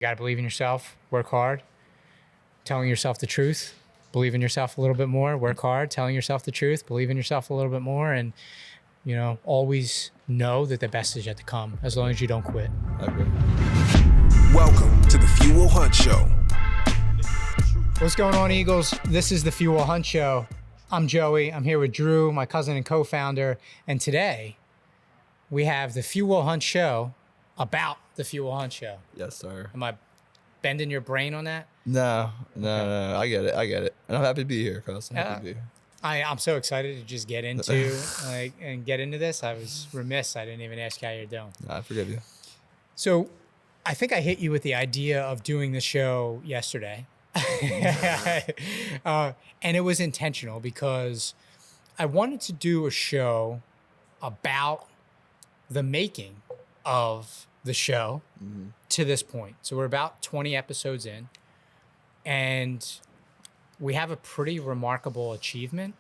You got to believe in yourself, work hard, telling yourself the truth, believe in yourself a little bit more, work hard, telling yourself the truth, believe in yourself a little bit more, and, you know, always know that the best is yet to come as long as you don't quit. I agree. Welcome to the Fuel Hunt Show. What's going on, Eagles? This is the Fuel Hunt Show. I'm Joey. I'm here with Drew, my cousin and co-founder, and today we have the Fuel Hunt Show about the Fuel Hunt Show. Yes, sir. Am I bending your brain on that? No. I get it. And I'm happy to be here, cuz. I'm so excited to just get into this. I was remiss. I didn't even ask how you're doing. I forgive you. So I think I hit you with the idea of doing the show yesterday. And it was intentional because I wanted to do a show about the making of the show to this point. So we're about 20 episodes in, and we have a pretty remarkable achievement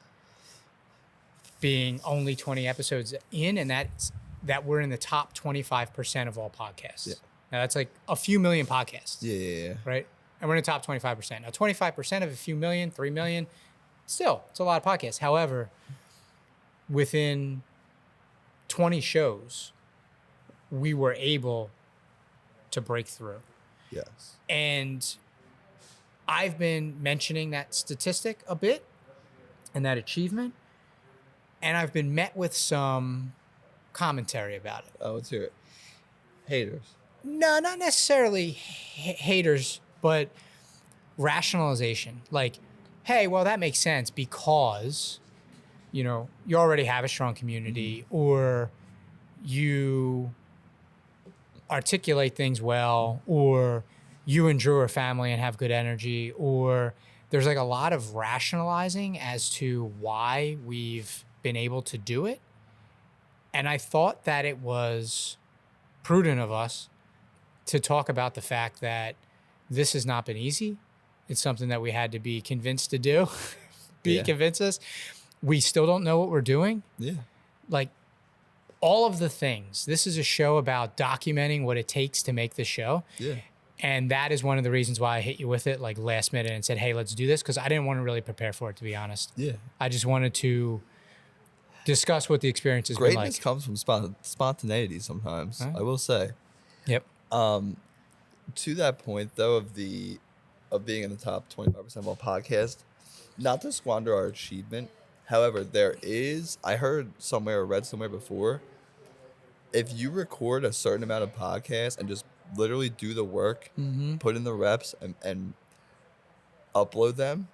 being only 20 episodes in, and that we're in the top 25% of all podcasts. Yeah. Now that's like a few million podcasts. Yeah. Right? And we're in the top 25%. Now 25% of a few million, 3 million, still, it's a lot of podcasts. However, within 20 shows, we were able to break through. Yes. And I've been mentioning that statistic a bit and that achievement, and I've been met with some commentary about it. Oh, let's hear it. Haters. No, not necessarily haters, but rationalization. Like, hey, well, that makes sense because, you know, you already have a strong community, or you articulate things well, or you and Drew are family and have good energy, or there's like a lot of rationalizing as to why we've been able to do it. And I thought that it was prudent of us to talk about the fact that this has not been easy. It's something that we had to be convinced to do, convince us. We still don't know what we're doing. Yeah. Like, all of the things. This is a show about documenting what it takes to make the show. Yeah. And that is one of the reasons why I hit you with it like last minute and said, hey, let's do this, because I didn't want to really prepare for it, to be honest. Yeah. I just wanted to discuss what the experience has been like. Greatness comes from spontaneity sometimes, I will say. Yep. To that point, though, of being in the top 25% of all podcasts, not to squander our achievement. However, I heard somewhere or read somewhere before, if you record a certain amount of podcasts and just literally do the work, put in the reps and upload them,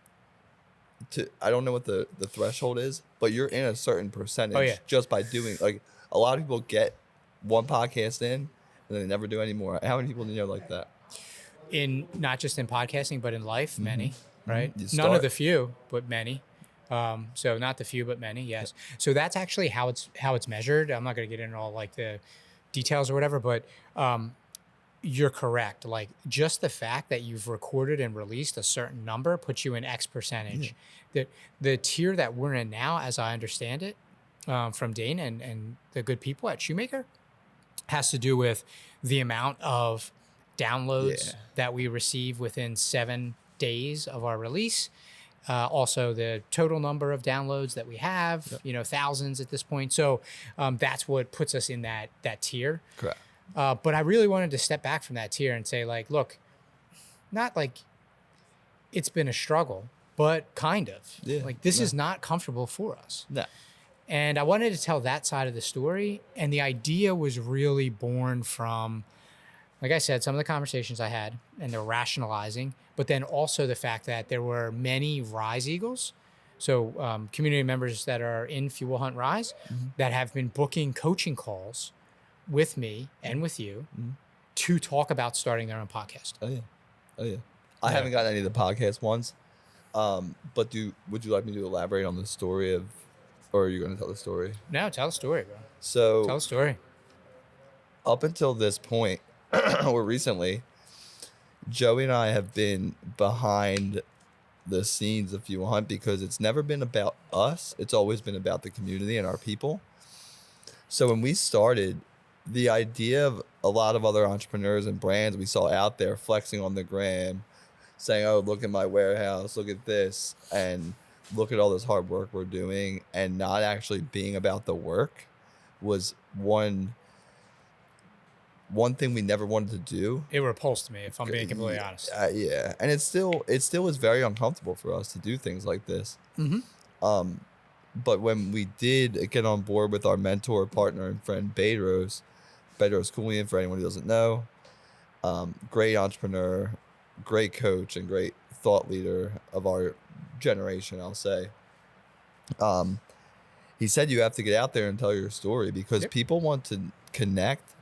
I don't know what the threshold is, but you're in a certain percentage just by doing, like, a lot of people get one podcast in and then they never do any more. How many people do you know like that? Not just in podcasting, but in life, many, right? None of the few, but many. So not the few, but many, yes. So that's actually how it's measured. I'm not going to get into all like the details or whatever, but you're correct. Like, just the fact that you've recorded and released a certain number puts you in X percentage. The tier that we're in now, as I understand it, from Dane and the good people at Shoemaker, has to do with the amount of downloads that we receive within 7 days of our release. Also the total number of downloads that we have, thousands at this point. So that's what puts us in that tier. Correct. But I really wanted to step back from that tier and say, like, look, not like it's been a struggle, but kind of. Yeah. Like, this is not comfortable for us. No. And I wanted to tell that side of the story. And the idea was really born from, like I said, some of the conversations I had, and they're rationalizing, but then also the fact that there were many Rise Eagles, so community members that are in Fuel Hunt Rise, that have been booking coaching calls with me and with you to talk about starting their own podcast. Oh yeah. I haven't gotten any of the podcast ones, but would you like me to elaborate on the story of, or are you going to tell the story? No, tell the story, bro. So tell the story. Up until this point, or recently, Joey and I have been behind the scenes of Fuel Hunt because it's never been about us. It's always been about the community and our people. So when we started, the idea of a lot of other entrepreneurs and brands we saw out there flexing on the gram, saying, "Oh, look at my warehouse, look at this, and look at all this hard work we're doing," and not actually being about the work, was one thing we never wanted to do. It repulsed me, if I'm being completely honest. Yeah, and it still is very uncomfortable for us to do things like this. But when we did get on board with our mentor, partner, and friend Bedros Koulian, for anyone who doesn't know, great entrepreneur, great coach, and great thought leader of our generation, I'll say. He said you have to get out there and tell your story because people want to connect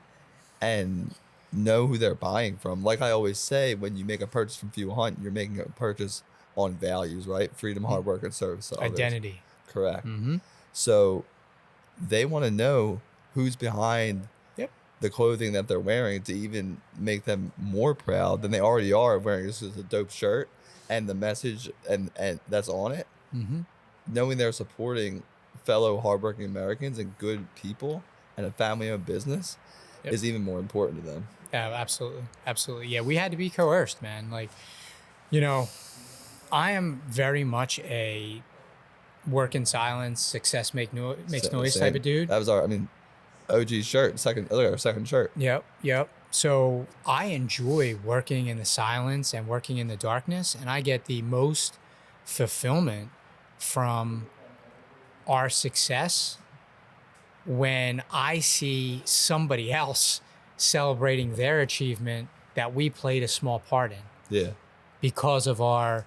and know who they're buying from. Like I always say, when you make a purchase from Fuel Hunt, you're making a purchase on values, right? Freedom, hard work, and service to others. Identity. Correct. So they want to know who's behind the clothing that they're wearing to even make them more proud than they already are wearing this is a dope shirt and the message and that's on it. Knowing they're supporting fellow hardworking Americans and good people and a family-owned business is even more important to them. Yeah, absolutely. Yeah, we had to be coerced, man. Like, I am very much a work in silence, success makes noise type of dude. That was our OG shirt, our second shirt. Yep. So I enjoy working in the silence and working in the darkness, and I get the most fulfillment from our success when I see somebody else celebrating their achievement that we played a small part in. Yeah. Because of our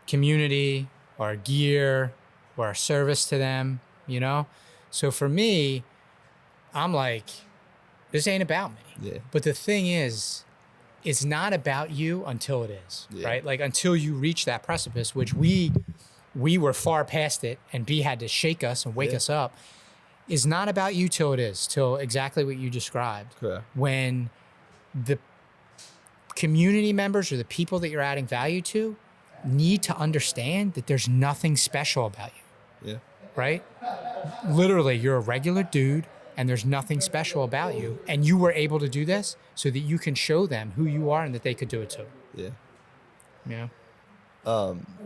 community, our gear, or our service to them, So for me, I'm like, this ain't about me. Yeah. But the thing is, it's not about you until it is, right? Like until you reach that precipice, which we were far past it, and B had to shake us and wake us up. Is not about you till it is, till exactly what you described. Correct. When the community members or the people that you're adding value to need to understand that there's nothing special about you. Yeah. Right? Literally, you're a regular dude and there's nothing special about you. And you were able to do this so that you can show them who you are and that they could do it too. Yeah. Yeah.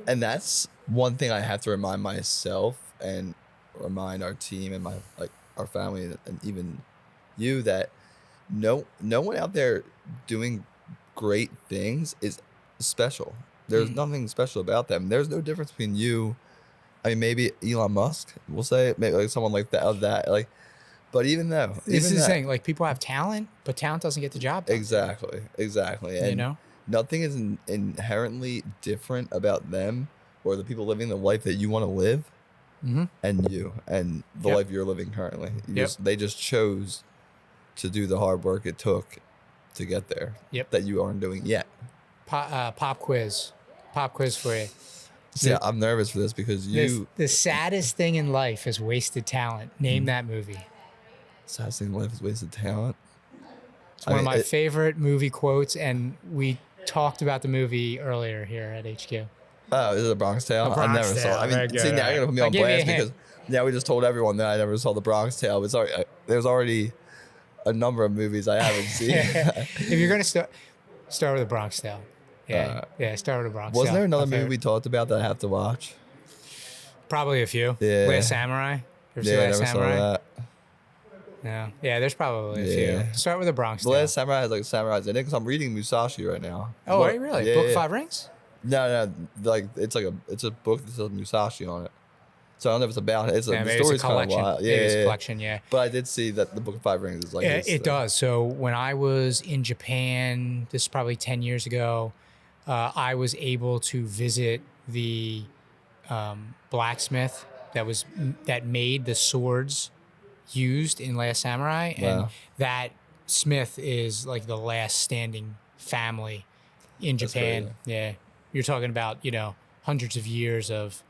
And that's one thing I have to remind myself and remind our team and our family and even you that no one out there doing great things is special. There's nothing special about them. There's no difference between you. Maybe Elon Musk, we'll say, maybe like someone like that, but even though this is the thing, like people have talent, but talent doesn't get the job done. Exactly. And nothing is inherently different about them or the people living the life that you want to live. And you and the life you're living currently. They just chose to do the hard work it took to get there that you aren't doing yet. Pop quiz for you. Yeah, I'm nervous for this because the saddest thing in life is wasted talent. Name that movie. Saddest thing in life is wasted talent. It's one of my favorite movie quotes, and we talked about the movie earlier here at HQ. Oh, is it a Bronx Tale? I never saw it. Now you're going to put me on blast because now we just told everyone that I never saw the Bronx Tale. But there's already a number of movies I haven't seen. If you're going to start with the Bronx Tale. Start with the Bronx Tale. Wasn't there another movie we talked about that I have to watch? Probably a few. Yeah. Last Samurai. I never saw that. No. Yeah, there's probably a few. Start with the Bronx Tale. The Last Samurai has samurais in it because I'm reading Musashi right now. Oh, are you really? Book of Five Rings? No, it's a book that says Musashi on it. So I don't know if it's about it. The story's kind of wild. Yeah, it's a collection, yeah. But I did see that the Book of Five Rings is it does. So when I was in Japan, this is probably 10 years ago, I was able to visit the blacksmith that made the swords used in Last Samurai, and that smith is like the last standing family in Japan. Crazy. Yeah, you're talking about hundreds of years of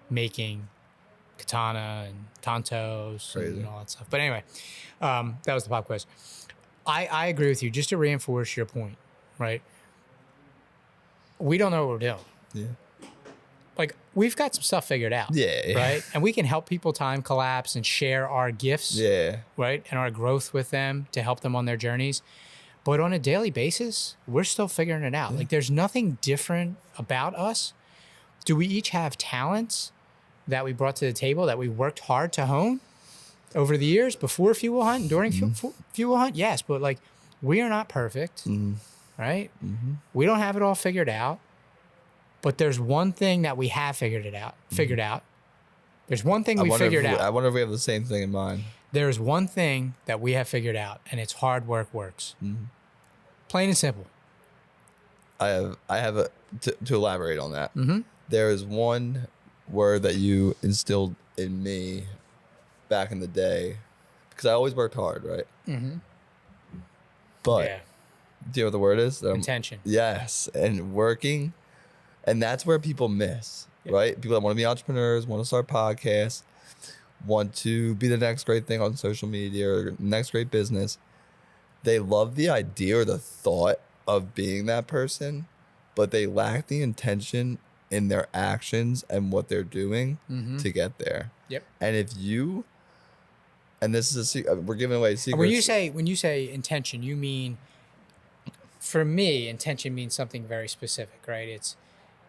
making katana and tantos and all that stuff. But anyway, that was the pop quiz. I agree with you. Just to reinforce your point, right? We don't know what we're doing. Yeah. like we've got some stuff figured out. Yeah. Right. And we can help people time collapse and share our gifts. Yeah. Right. And our growth with them to help them on their journeys. But on a daily basis, we're still figuring it out. Like there's nothing different about us. Do we each have talents that we brought to the table that we worked hard to hone over the years before Fuel Hunt and during Fuel Hunt? Yes. But like we are not perfect. Right. We don't have it all figured out. But there's one thing that we have figured out. There's one thing we figured out. I wonder if we have the same thing in mind. There's one thing that we have figured out, and it's hard work works. Plain and simple. I have to elaborate on that. There is one word that you instilled in me back in the day, because I always worked hard, right? But Yeah. do you know what the word is? Intention. Yes, and working. And that's where people miss, right? People that want to be entrepreneurs, want to start podcasts, want to be the next great thing on social media or next great business. They love the idea or the thought of being that person, but they lack the intention in their actions and what they're doing to get there. Yep. And if you, and this is a secret, we're giving away secrets. When you say intention, you mean, for me, intention means something very specific, right?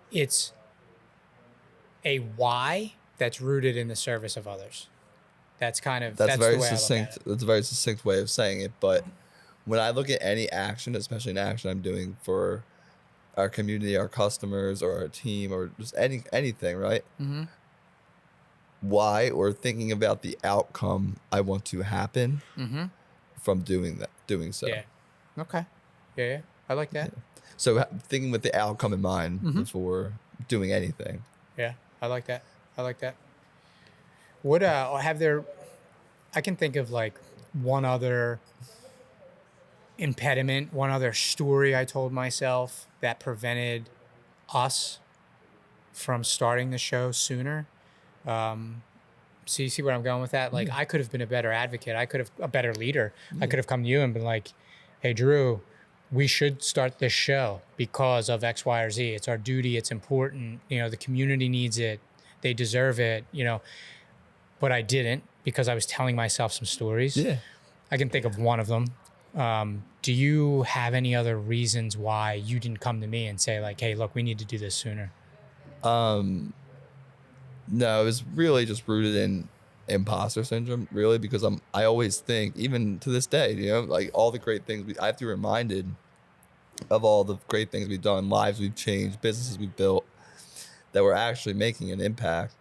It's a why that's rooted in the service of others. That's kind of that's very the way succinct. I look at it. That's a very succinct way of saying it. But when I look at any action, especially an action I'm doing for our community, our customers, or our team, or just anything, right? Why, or thinking about the outcome I want to happen from doing so. Yeah. Okay. Yeah. I like that. So thinking with the outcome in mind before doing anything. Yeah. I like that. What I can think of like one other impediment, one other story I told myself that prevented us from starting the show sooner. So you see where I'm going with that? Like I could have been a better advocate. I could have a better leader. I could have come to you and been like, hey, Drew, we should start this show because of X, Y, or Z. It's our duty. It's important. You know, the community needs it. They deserve it, you know, but I didn't because I was telling myself some stories. Yeah. I can think of one of them. Do you have any other reasons why you didn't come to me and say like, hey, look, we need to do this sooner? No, it was really just rooted in imposter syndrome, really, because I always think, even to this day, you know, like all the great things I have to be reminded of all the great things we've done, lives we've changed, businesses we've built, that we're actually making an impact.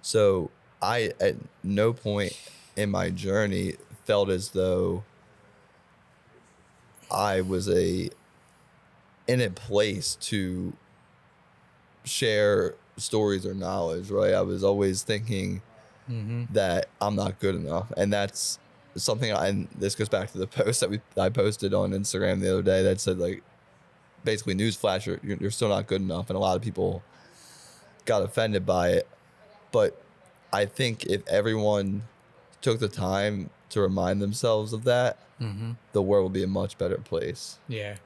So I, at no point in my journey, felt as though I was in a place to share stories or knowledge, right? I was always thinking that I'm not good enough. And that's something, and this goes back to the post that I posted on Instagram the other day that said, like, basically, newsflash, you're still not good enough. And a lot of people got offended by it. But I think if everyone took the time to remind themselves of that, the world would be a much better place. Yeah.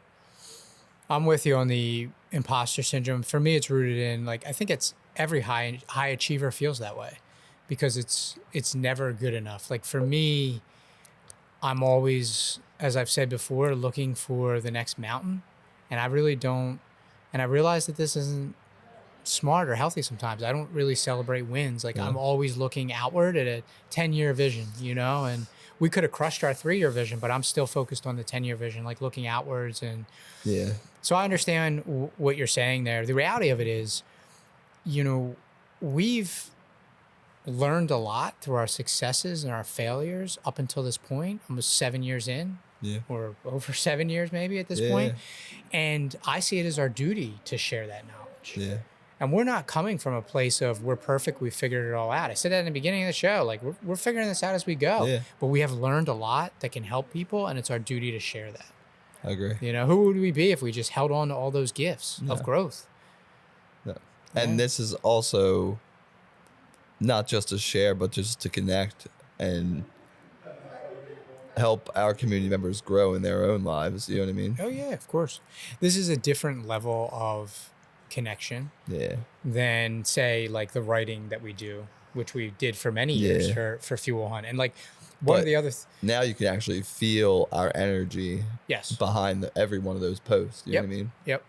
I'm with you on the imposter syndrome. For me, it's rooted in, like, I think it's every high achiever feels that way because it's never good enough. Like for me, I'm always, as I've said before, looking for the next mountain. And I really don't, and I realize that this isn't smart or healthy sometimes. I don't really celebrate wins. Like I'm always looking outward at a 10-year vision, you know, and we could have crushed our 3-year vision, but I'm still focused on the 10-year vision, like looking outwards. And so I understand what you're saying there. The reality of it is, you know, we've learned a lot through our successes and our failures up until this point, almost 7 years in. Or over 7 years maybe at this point. And I see it as our duty to share that knowledge. And we're not coming from a place of we're perfect, we figured it all out. I said that in the beginning of the show, like we're figuring this out as we go. But we have learned a lot that can help people, and it's our duty to share that. I agree. You know, who would we be if we just held on to all those gifts of growth? And this is also not just to share, but just to connect and help our community members grow in their own lives. You know what I mean? Oh, yeah, of course. This is a different level of connection Yeah. than say like the writing that we do, which we did for many years for Fuel Hunt. And like one of the other now you can actually feel our energy yes behind every one of those posts. You know what I mean? Yep.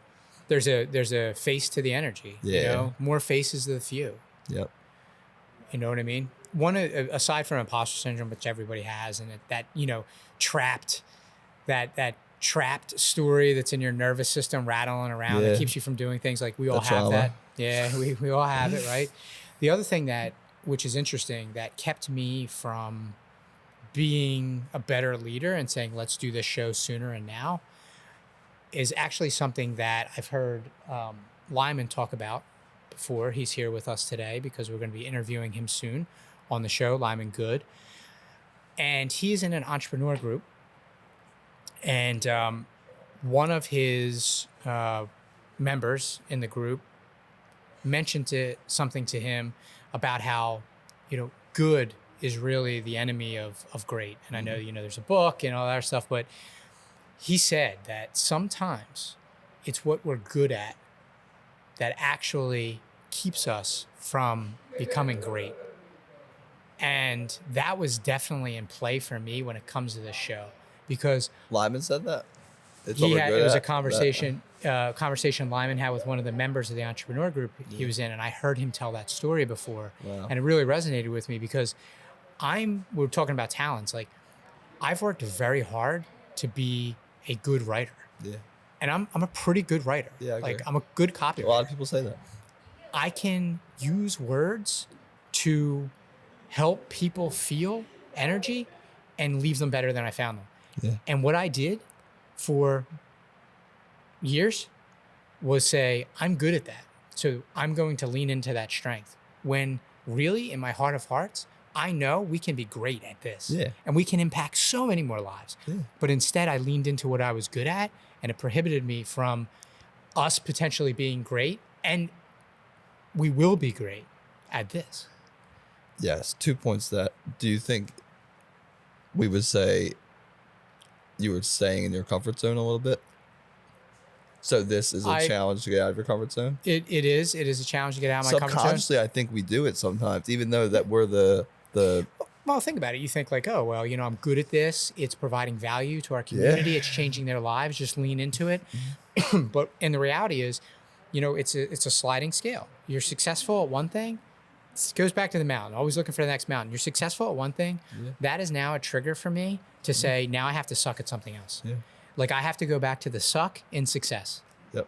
There's a face to the energy. Yeah. You know, more faces to the few. Yep. You know what I mean? One aside from imposter syndrome, which everybody has, and that you know, trapped story that's in your nervous system rattling around that keeps you from doing things. Like we all have that. Yeah, we all have it, right? The other thing which is interesting, that kept me from being a better leader and saying, let's do this show sooner and now, is actually something that I've heard Lyman talk about before. He's here with us today because we're going to be interviewing him soon on the show, Lyman Good. And he's in an entrepreneur group. And one of his members in the group mentioned something to him about how, you know, good is really the enemy of great. And I know, you know, there's a book and all that stuff, but he said that sometimes it's what we're good at that actually keeps us from becoming great. And that was definitely in play for me when it comes to this show, because Lyman said that. it was a conversation Lyman had with one of the members of the entrepreneur group he was in, and I heard him tell that story before. Wow. And it really resonated with me because we're talking about talents. Like, I've worked very hard to be a good writer. Yeah. And I'm a pretty good writer. Yeah, I agree. Like, I'm a good copywriter. A lot of people say that. I can use words to help people feel energy and leave them better than I found them. Yeah. And what I did for years was say, I'm good at that. So I'm going to lean into that strength. When really, in my heart of hearts, I know we can be great at this. Yeah. And we can impact so many more lives. Yeah. But instead, I leaned into what I was good at, and it prohibited me from us potentially being great. And we will be great at this. Yes. 2 points that. Do you think we would say you were staying in your comfort zone a little bit? So this is a challenge to get out of your comfort zone? It is. It is a challenge to get out of my comfort zone. Subconsciously, I think we do it sometimes, even though that we're the Well, think about it. You think like, oh, well, you know, I'm good at this. It's providing value to our community. It's changing their lives. Just lean into it. But and the reality is, you know, it's a sliding scale. You're successful at one thing. It goes back to the mountain. Always looking for the next mountain. You're successful at one thing. Yeah. That is now a trigger for me to say, now I have to suck at something else. Yeah. Like, I have to go back to the suck in success. Yep.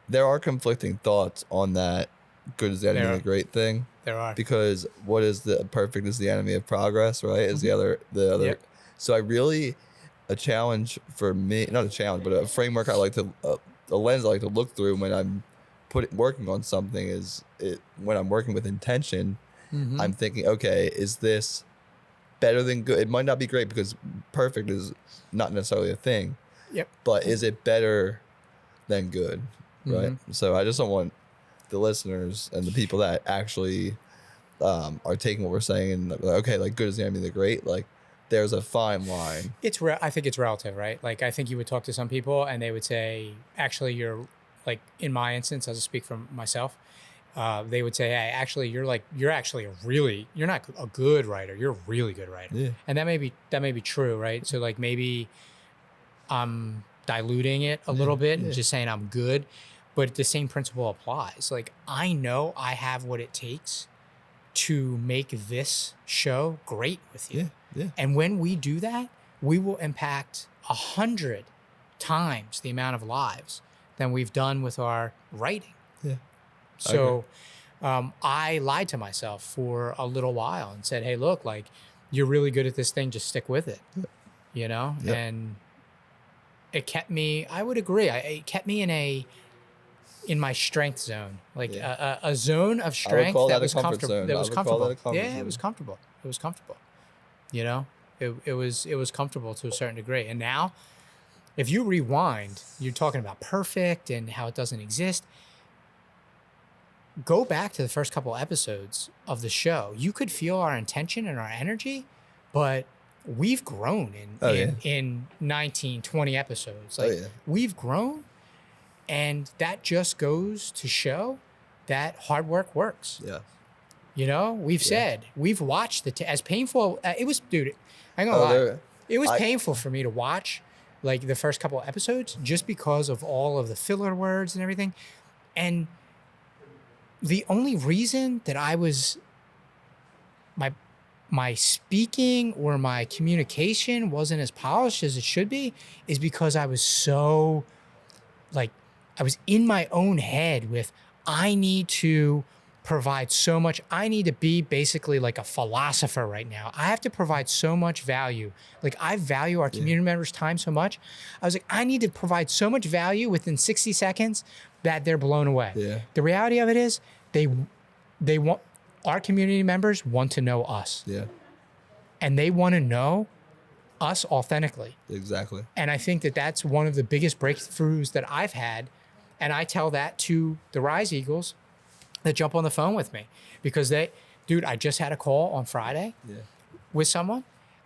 There are conflicting thoughts on that good is the enemy of the great thing. There are. Because what is the perfect is the enemy of progress, right? Is the other. Yep. So a challenge for me, not a challenge, but a framework I like to, a lens I like to look through when I'm working on something is when I'm working with intention, I'm thinking, okay, is this better than good? It might not be great because perfect is not necessarily a thing. Yep. But is it better than good? Right. So I just don't want the listeners and the people that actually are taking what we're saying and like, okay, like good is the enemy of the great. Like, there's a fine line. I think it's relative, right? Like, I think you would talk to some people and they would say, actually, you're like, in my instance, I'll just speak from myself. They would say, hey, actually, you're not a good writer. You're a really good writer. Yeah. And that may be true, right? So like, maybe I'm diluting it a little bit and just saying I'm good, but the same principle applies. Like, I know I have what it takes to make this show great with you. Yeah. And when we do that, we will impact 100 times the amount of lives than we've done with our writing. Yeah. So I lied to myself for a little while and said, hey, look, like, you're really good at this thing. Just stick with it, you know? Yep. And it kept me, I would agree. It kept me in my strength zone, like a zone of strength that was comfortable. That was comfortable. Yeah, it was comfortable. It was comfortable. You know, it was comfortable to a certain degree. And now, if you rewind, you're talking about perfect and how it doesn't exist. Go back to the first couple episodes of the show. You could feel our intention and our energy, but we've grown in 19, 20 episodes. Like, we've grown. And that just goes to show that hard work works. Yeah. You know, we've said, we've watched as painful, it was, dude, I ain't gonna lie. It was painful for me to watch like the first couple of episodes just because of all of the filler words and everything. And the only reason that I was, my speaking or my communication wasn't as polished as it should be is because I was so like, I was in my own head with, I need to provide so much. I need to be basically like a philosopher right now. I have to provide so much value. Like I value our community members' time so much. I was like, I need to provide so much value within 60 seconds that they're blown away. Yeah. The reality of it is they want, our community members want to know us. Yeah. And they want to know us authentically. Exactly. And I think that that's one of the biggest breakthroughs that I've had. And I tell that to the Rise Eagles that jump on the phone with me because dude, I just had a call on Friday with someone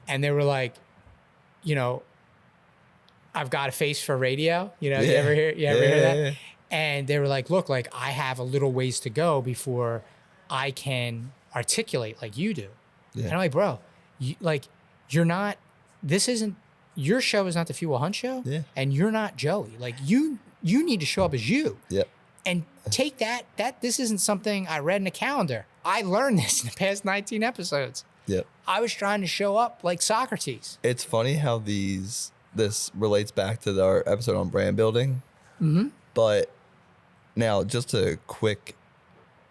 and they were like, you know, I've got a face for radio. You know, you ever hear that? Yeah. And they were like, look, like I have a little ways to go before I can articulate like you do. Yeah. And I'm like, bro, your show is not the Fuel Hunt show and you're not Joey. Like you need to show up as you. Yep. And take that this isn't something I read in a calendar. I learned this in the past 19 episodes. Yep. I was trying to show up like Socrates. It's funny how this relates back to our episode on brand building. Mm-hmm. But now just a quick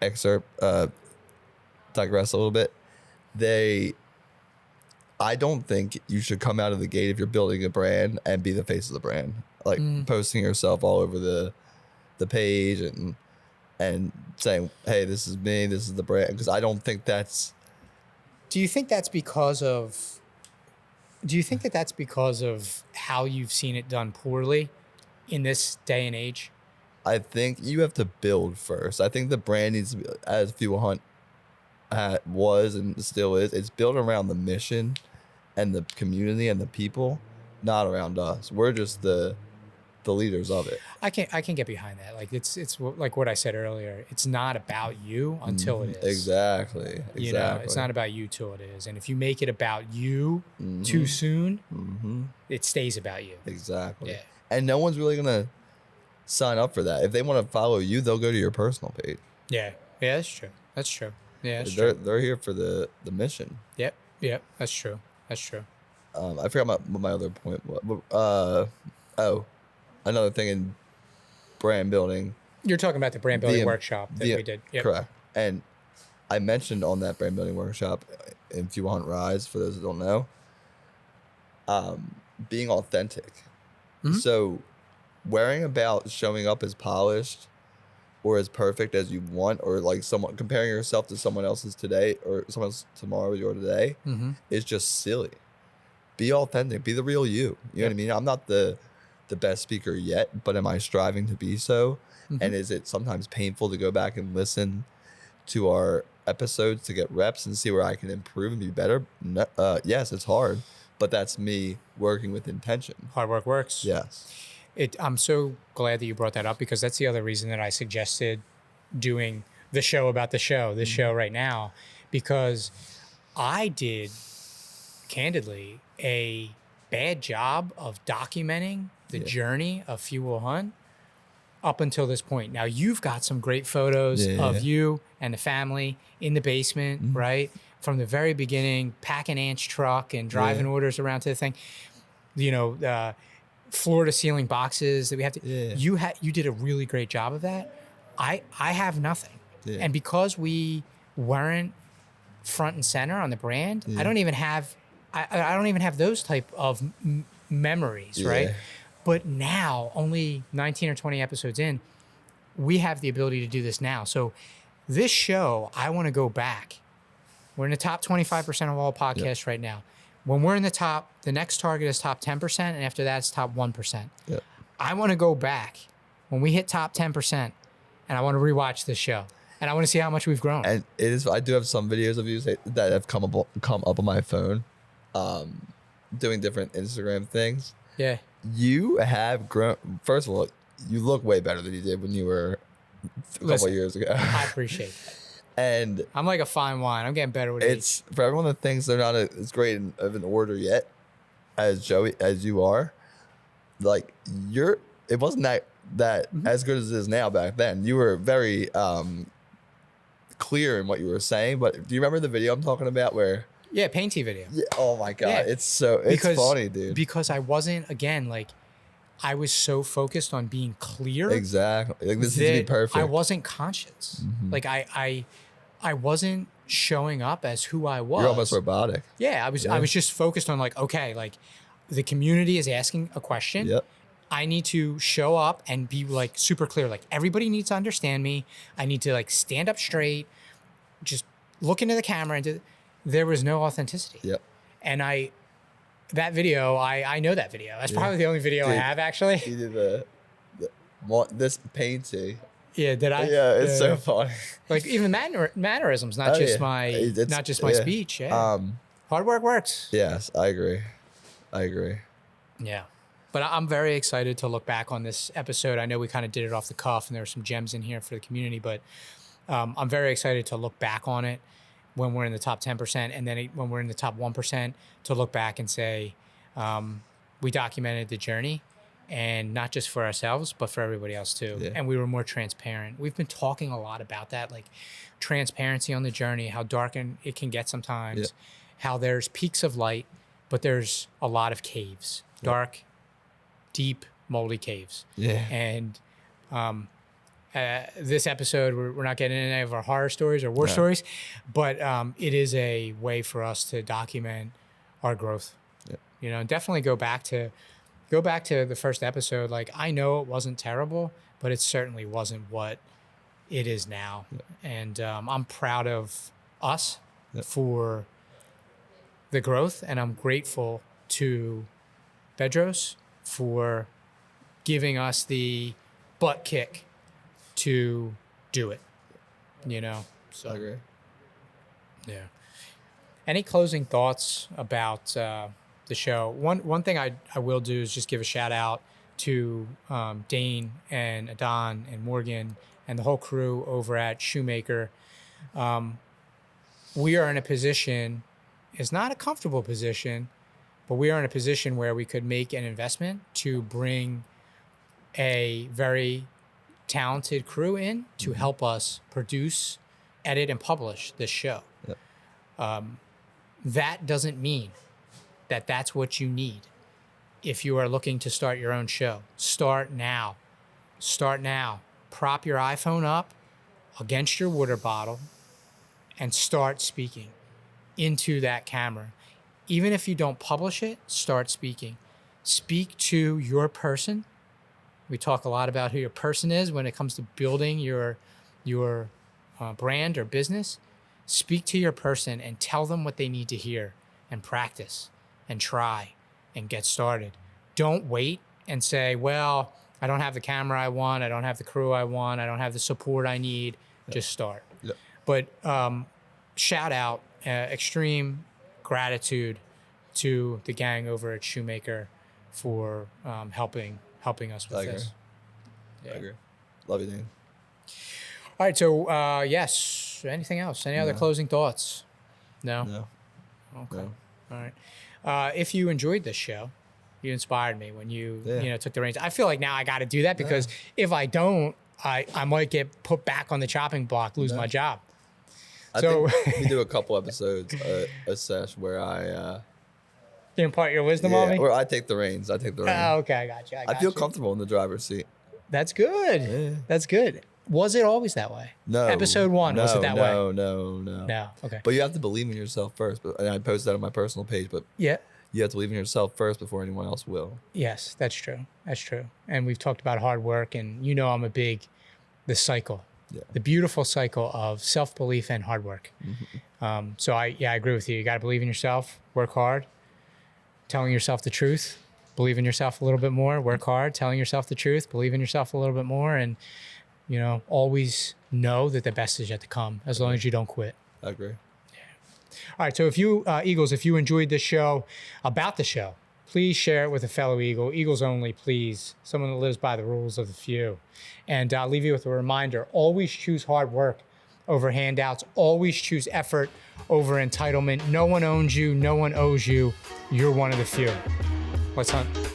excerpt, digress a little bit. I don't think you should come out of the gate if you're building a brand and be the face of the brand. Like posting yourself all over the page and saying, hey, this is me, this is the brand. Because I don't think that's... Do you think that's because of how you've seen it done poorly in this day and age? I think you have to build first. I think the brand needs to be, as Fuel Hunt was and still is, it's built around the mission and the community and the people, not around us. We're just the leaders of it. I can get behind that. Like it's like what I said earlier. It's not about you until it is. Exactly. You know, it's not about you till it is. And if you make it about you too soon, it stays about you. Exactly. Yeah. And no one's really gonna sign up for that. If they want to follow you, they'll go to your personal page. Yeah. Yeah, that's true. That's true. Yeah, that's they're true. They're here for the mission. Yep. That's true. That's true. I forgot what my other point was. Another thing in brand building. You're talking about the brand building workshop that we did. Yep. Correct. And I mentioned on that brand building workshop in Fuel Hunt Rise, for those who don't know, being authentic. So worrying about showing up as polished or as perfect as you want, or like someone comparing yourself to someone else's today or someone else tomorrow or today is just silly. Be authentic. Be the real you. You know what I mean? I'm not the best speaker yet, but am I striving to be so? And is it sometimes painful to go back and listen to our episodes to get reps and see where I can improve and be better? No, yes, it's hard, but that's me working with intention. Hard work works. Yes. I'm so glad that you brought that up because that's the other reason that I suggested doing the show about the show, this show right now, because I did, candidly, a bad job of documenting the journey of Fuel Hunt up until this point. Now, you've got some great photos of you and the family in the basement, right? From the very beginning, packing Ant's truck and driving orders around to the thing. You know, floor to ceiling boxes that we have to. You did a really great job of that. I have nothing, and because we weren't front and center on the brand, I don't even have those type of memories, right? But now, only 19 or 20 episodes in, we have the ability to do this now. So this show, I want to go back. We're in the top 25% of all podcasts right now. When we're in the top, the next target is top 10%, and after that, it's top 1%. I want to go back when we hit top 10%, and I want to rewatch this show, and I want to see how much we've grown. And I do have some videos of you that have come up on my phone, doing different Instagram things. Yeah. You have grown. First of all, you look way better than you did when you were a couple of years ago. I appreciate that. And I'm like a fine wine. I'm getting better with it's for everyone that thinks they're not as great of an order yet as Joey as you are. Like it wasn't that as good as it is now. Back then, you were very clear in what you were saying. But do you remember the video I'm talking about where? Yeah, painty video. Yeah, oh my god, Yeah. it's funny, dude. Because I wasn't, again, like, I was so focused on being clear. Exactly. Like, this is to be perfect. I wasn't conscious. Like I wasn't showing up as who I was. You're almost robotic. Yeah, I was just focused on like, okay, like the community is asking a question. Yep. I need to show up and be like super clear. Like everybody needs to understand me. I need to like stand up straight, just look into the camera there was no authenticity. Yep. And that video, I know that video. That's probably the only video I have actually. You did this painting. Yeah, did I? Yeah, it's so funny. Like even mannerisms, not just my speech. Yeah. Hard work works. Yes, I agree. Yeah. But I'm very excited to look back on this episode. I know we kind of did it off the cuff and there were some gems in here for the community, but I'm very excited to look back on it when we're in the top 10% and then when we're in the top 1% to look back and say, we documented the journey and not just for ourselves, but for everybody else too. Yeah. And we were more transparent. We've been talking a lot about that, like transparency on the journey, how dark it can get sometimes, how there's peaks of light, but there's a lot of caves, dark, deep, moldy caves. Yeah. And this episode, we're not getting into any of our horror stories or war stories, but it is a way for us to document our growth. Yeah. You know, definitely go back to the first episode. Like, I know it wasn't terrible, but it certainly wasn't what it is now. Yeah. And I'm proud of us for the growth, and I'm grateful to Bedros for giving us the butt kick to do it, you know? So, I agree. Yeah. Any closing thoughts about the show? One thing I will do is just give a shout out to Dane and Adon and Morgan and the whole crew over at Shoemaker. We are in a position, it's not a comfortable position, but we are in a position where we could make an investment to bring a very talented crew in to help us produce, edit, and publish this show. Yep. That doesn't mean that that's what you need. If you are looking to start your own show, start now. Start now. Prop your iPhone up against your water bottle and start speaking into that camera. Even if you don't publish it, start speaking. Speak to your person. We talk a lot about who your person is when it comes to building your brand or business. Speak to your person and tell them what they need to hear and practice and try and get started. Don't wait and say, well, I don't have the camera I want. I don't have the crew I want. I don't have the support I need. Yep. Just start. Yep. But shout out, extreme gratitude to the gang over at Shoemaker for helping us with this. Yeah. I agree. Love you, Dan. All right. So, yes. Anything else? Any other closing thoughts? No? No. Okay. No. All right. If you enjoyed this show, you inspired me when you took the reins. I feel like now I got to do that because if I don't, I might get put back on the chopping block, lose my job. I think we do a couple episodes a sesh where I impart your wisdom on me? Or I take the reins. Oh, okay, I got you. I feel comfortable in the driver's seat. That's good. Yeah. That's good. Was it always that way? No. Episode 1, was it that way? No. Okay. But you have to believe in yourself first. And I posted that on my personal page, but you have to believe in yourself first before anyone else will. Yes, that's true. That's true. And we've talked about hard work, and I'm a big, the cycle, the beautiful cycle of self-belief and hard work. Mm-hmm. So I agree with you. You got to believe in yourself, work hard, telling yourself the truth, believe in yourself a little bit more, work hard, telling yourself the truth, believe in yourself a little bit more, and always know that the best is yet to come as long as you don't quit. I agree. Yeah. All right. So if you, Eagles, if you enjoyed this show, about the show, please share it with a fellow Eagle. Eagles only, please. Someone that lives by the rules of the few. And I'll leave you with a reminder. Always choose hard work over handouts. Always choose effort over entitlement. No one owns you. No one owes you. You're one of the few. Let's hunt.